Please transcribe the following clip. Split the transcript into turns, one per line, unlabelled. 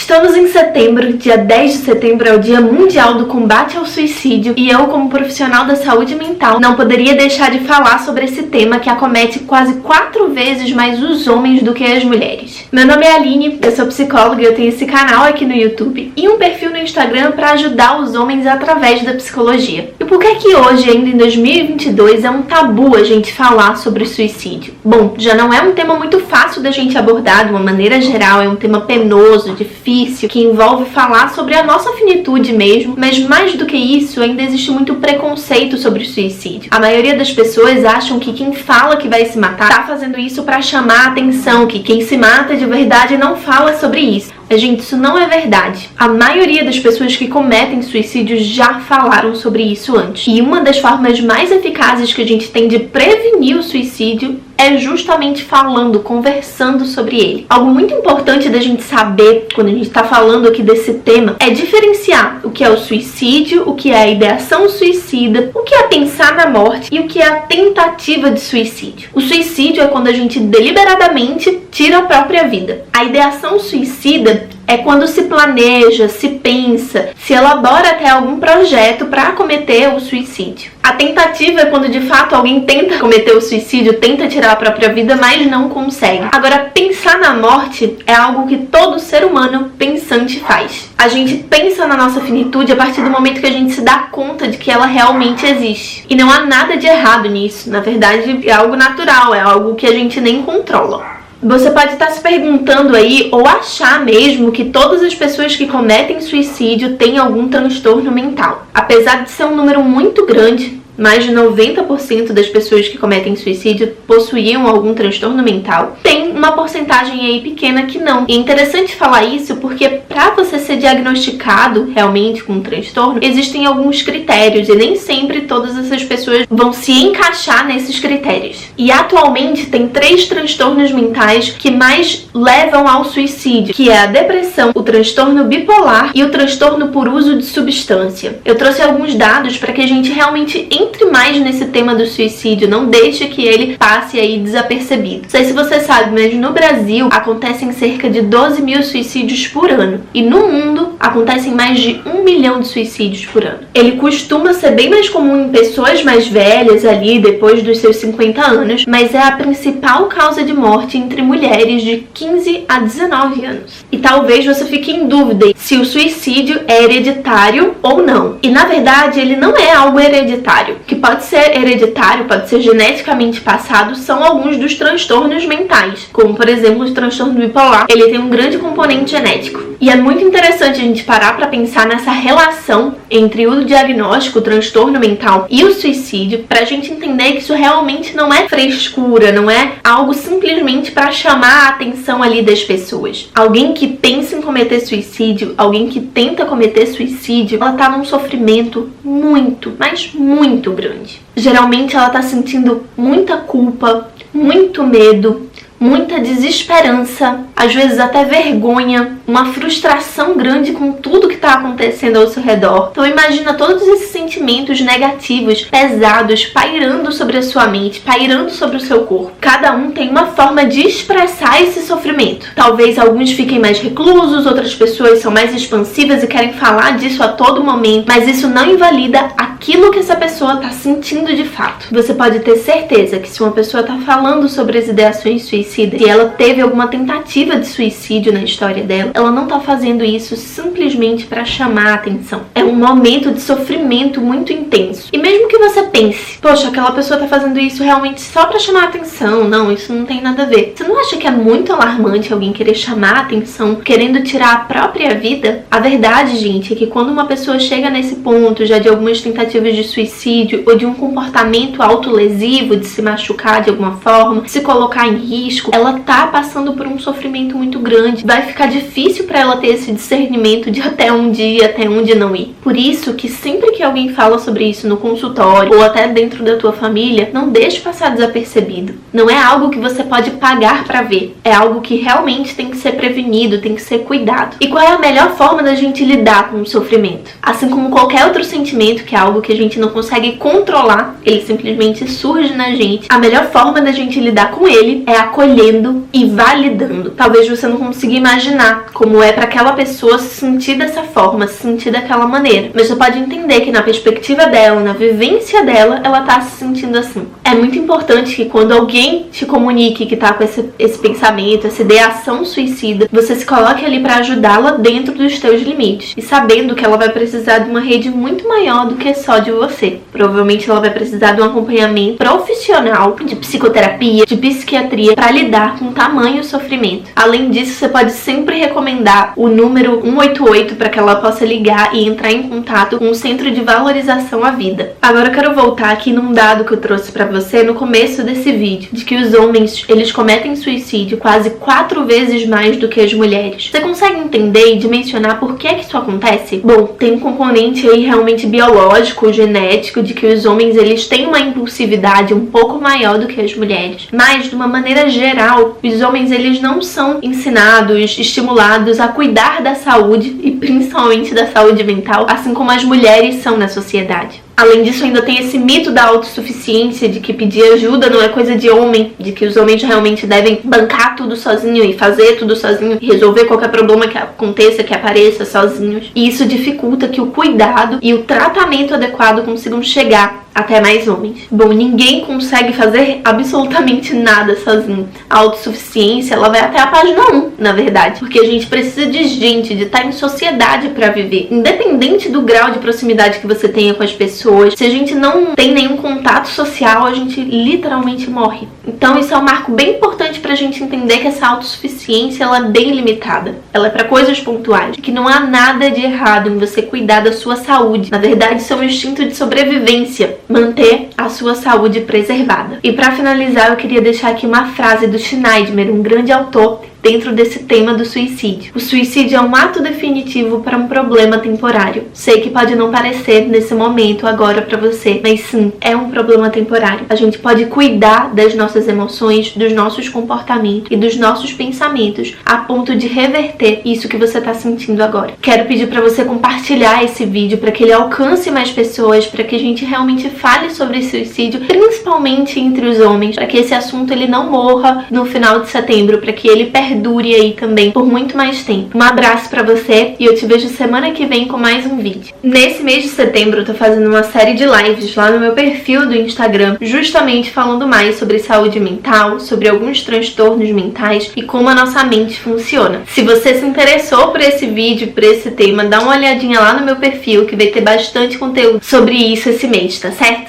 Estamos em setembro, dia 10 de setembro é o Dia Mundial do Combate ao Suicídio e eu, como profissional da saúde mental, não poderia deixar de falar sobre esse tema que acomete quase 4 vezes mais os homens do que as mulheres. Meu nome é Aline, eu sou psicóloga e eu tenho esse canal aqui no YouTube e um perfil no Instagram para ajudar os homens através da psicologia. E por que hoje, ainda em 2022, é um tabu a gente falar sobre suicídio? Bom, já não é um tema muito fácil da gente abordar de uma maneira geral, é um tema penoso, difícil, que envolve falar sobre a nossa finitude mesmo, mas mais do que isso, ainda existe muito preconceito sobre o suicídio. A maioria das pessoas acham que quem fala que vai se matar tá fazendo isso para chamar a atenção, que quem se mata de verdade não fala sobre isso. Mas, gente, isso não é verdade. A maioria das pessoas que cometem suicídio já falaram sobre isso antes. E uma das formas mais eficazes que a gente tem de prevenir o suicídio é justamente falando, conversando sobre ele. Algo muito importante da gente saber, quando a gente está falando aqui desse tema, é diferenciar o que é o suicídio, o que é a ideação suicida, o que é pensar na morte e o que é a tentativa de suicídio. O suicídio é quando a gente deliberadamente tira a própria vida. A ideação suicida é quando se planeja, se pensa, se elabora até algum projeto para cometer o suicídio. A tentativa é quando de fato alguém tenta cometer o suicídio, tenta tirar a própria vida, mas não consegue. Agora, pensar na morte é algo que todo ser humano pensante faz. A gente pensa na nossa finitude a partir do momento que a gente se dá conta de que ela realmente existe. E não há nada de errado nisso. Na verdade, é algo natural, é algo que a gente nem controla. Você pode estar se perguntando aí, ou achar mesmo, que todas as pessoas que cometem suicídio têm algum transtorno mental. Apesar de ser um número muito grande, mais de 90% das pessoas que cometem suicídio possuíam algum transtorno mental, tem uma porcentagem aí pequena que não. E é interessante falar isso porque para você ser diagnosticado realmente com um transtorno, existem alguns critérios e nem sempre todas essas pessoas vão se encaixar nesses critérios. E atualmente tem 3 transtornos mentais que mais levam ao suicídio, que é a depressão, o transtorno bipolar e o transtorno por uso de substância. Eu trouxe alguns dados para que a gente realmente entre mais nesse tema do suicídio, não deixe que ele passe aí desapercebido. Não sei se você sabe, mas no Brasil acontecem cerca de 12 mil suicídios por ano. E no mundo acontecem mais de 1 milhão de suicídios por ano. Ele costuma ser bem mais comum em pessoas mais velhas ali, depois dos seus 50 anos, mas é a principal causa de morte entre mulheres de 15 a 19 anos. E talvez você fique em dúvida se o suicídio é hereditário ou não. E na verdade ele não é algo hereditário. O que pode ser hereditário, pode ser geneticamente passado, são alguns dos transtornos mentais, como por exemplo o transtorno bipolar. Ele tem um grande componente genético. E é muito interessante a gente parar para pensar nessa relação entre o diagnóstico, o transtorno mental e o suicídio, para a gente entender que isso realmente não é frescura, não é algo simplesmente para chamar a atenção ali das pessoas. Alguém que pensa em cometer suicídio, alguém que tenta cometer suicídio, ela tá num sofrimento muito, mas muito grande. Geralmente ela tá sentindo muita culpa, muito medo, muita desesperança, às vezes até vergonha, uma frustração grande com tudo que está acontecendo ao seu redor. Então imagina todos esses sentimentos negativos, pesados, pairando sobre a sua mente, pairando sobre o seu corpo. Cada um tem uma forma de expressar esse sofrimento. Talvez alguns fiquem mais reclusos, outras pessoas são mais expansivas e querem falar disso a todo momento, mas isso não invalida aquilo que essa pessoa está sentindo de fato. Você pode ter certeza que se uma pessoa está falando sobre as ideações suicidas, se ela teve alguma tentativa de suicídio na história dela, ela não tá fazendo isso simplesmente para chamar a atenção. É um momento de sofrimento muito intenso. E mesmo que você pense, poxa, aquela pessoa tá fazendo isso realmente só para chamar a atenção, não, isso não tem nada a ver. Você não acha que é muito alarmante alguém querer chamar a atenção, querendo tirar a própria vida? A verdade, gente, é que quando uma pessoa chega nesse ponto já de algumas tentativas de suicídio ou de um comportamento autolesivo, de se machucar de alguma forma, se colocar em risco, ela tá passando por um sofrimento muito grande. Vai ficar difícil para ela ter esse discernimento de até onde ir, até onde não ir. Por isso que sempre que alguém fala sobre isso no consultório ou até dentro da tua família, não deixe passar desapercebido. Não é algo que você pode pagar para ver. É algo que realmente tem que ser prevenido, tem que ser cuidado. E qual é a melhor forma da gente lidar com o sofrimento? Assim como qualquer outro sentimento, que é algo que a gente não consegue controlar, ele simplesmente surge na gente. A melhor forma da gente lidar com ele é acolhendo e validando. talvez você não consiga imaginar como é para aquela pessoa se sentir dessa forma, se sentir daquela maneira. Mas você pode entender que na perspectiva dela, na vivência dela, ela tá se sentindo assim. É muito importante que quando alguém te comunique que tá com esse pensamento, essa ideação suicida, você se coloque ali para ajudá-la dentro dos teus limites. E sabendo que ela vai precisar de uma rede muito maior do que só de você. Provavelmente ela vai precisar de um acompanhamento profissional, de psicoterapia, de psiquiatria, para lidar com tamanho sofrimento. Além disso, você pode sempre recomendar o número 188 para que ela possa ligar e entrar em contato com o Centro de Valorização à Vida. Agora eu quero voltar aqui num dado que eu trouxe para você no começo desse vídeo, de que os homens, eles cometem suicídio quase 4 vezes mais do que as mulheres. Você consegue entender e dimensionar por que isso acontece? Bom, tem um componente aí realmente biológico, genético, de que os homens, eles têm uma impulsividade um pouco maior do que as mulheres. Mas, de uma maneira geral, os homens, eles não são ensinados, estimulados a cuidar da saúde e principalmente da saúde mental, assim como as mulheres são na sociedade. Além disso, ainda tem esse mito da autossuficiência, de que pedir ajuda não é coisa de homem, de que os homens realmente devem bancar tudo sozinho e fazer tudo sozinho e resolver qualquer problema que aconteça, que apareça sozinhos. E isso dificulta que o cuidado e o tratamento adequado consigam chegar até mais homens. Bom, ninguém consegue fazer absolutamente nada sozinho. A autossuficiência, ela vai até a página 1, na verdade. Porque a gente precisa de gente, de estar em sociedade para viver. Independente do grau de proximidade que você tenha com as pessoas, se a gente não tem nenhum contato social, a gente literalmente morre. Então isso é um marco bem importante pra gente entender que essa autossuficiência, ela é bem limitada. Ela é para coisas pontuais. Que não há nada de errado em você cuidar da sua saúde. Na verdade, isso é um instinto de sobrevivência. Manter a sua saúde preservada. E para finalizar, eu queria deixar aqui uma frase do Schneidmer, um grande autor dentro desse tema do suicídio. O suicídio é um ato definitivo para um problema temporário. Sei que pode não parecer nesse momento agora para você, mas sim, é um problema temporário. A gente pode cuidar das nossas emoções, dos nossos comportamentos e dos nossos pensamentos a ponto de reverter isso que você está sentindo agora. Quero pedir para você compartilhar esse vídeo para que ele alcance mais pessoas, para que a gente realmente fale sobre suicídio, principalmente entre os homens, para que esse assunto ele não morra no final de setembro, para que ele dure aí também por muito mais tempo. Um abraço pra você e eu te vejo semana que vem com mais um vídeo. Nesse mês de setembro eu tô fazendo uma série de lives lá no meu perfil do Instagram, justamente falando mais sobre saúde mental, sobre alguns transtornos mentais e como a nossa mente funciona. Se você se interessou por esse vídeo, por esse tema, dá uma olhadinha lá no meu perfil que vai ter bastante conteúdo sobre isso esse mês, tá certo?